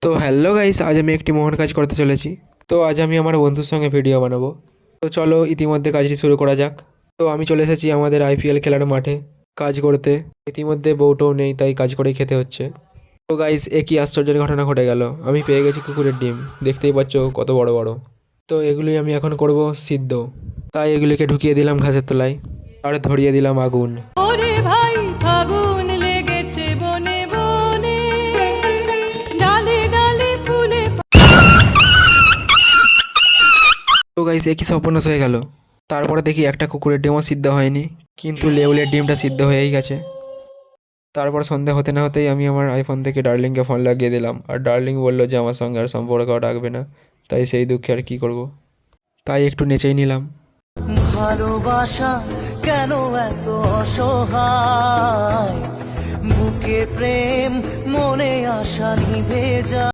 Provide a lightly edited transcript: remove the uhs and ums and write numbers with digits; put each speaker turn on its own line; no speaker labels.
তো hello guys, আজ আমি একটি মহান কাজ করতে চলেছি। তো আজ আমি আমার বন্ধুর সঙ্গে ভিডিও বানাবো। তো চলো ইতিমধ্যে কাজটি শুরু করা যাক। তো আমি চলে এসেছি আমাদের আইপিএল খেলার মাঠে কাজ করতে। ইতিমধ্যে বউটাও নেই, তাই কাজ করেই খেতে হচ্ছে। তো গাইস, একই আশ্চর্যের ঘটনা ঘটে গেল, আমি পেয়ে গেছি কুকুরের ডিম। দেখতেই পাচ্ছ কত বড় বড়। তো এগুলি আমি এখন করব সিদ্ধ। তাই এগুলিকে ঢুকিয়ে দিলাম ঘাসের তলায় আর ধরিয়ে দিলাম আগুন।
ওরে ভাই ফাগুন লেগেছে বনে বনে, ডালে ডালে ফুলে।
তো গাইস, একই সর্বনাশ হয়ে গেল। তারপরে দেখি একটা কুকুরের ডিমও সিদ্ধ হয়নি, কিন্তু লেউলের ডিমটা সিদ্ধ হয়েই গেছে। তারপর সন্ধে হতে না হতেই আমি আমার আইফোন থেকে ডার্লিংকে ফোন লাগিয়ে দিলাম, আর ডার্লিং বললো যে আমার সঙ্গে আর সম্পর্ক রাখবে না। তাই সেই দুঃখে আর কি করব, তাই একটু নেচেই নিলাম।
ভালোবাসা কেন এত অসহায়, বুকে প্রেম মনে আশা নিভে যায়।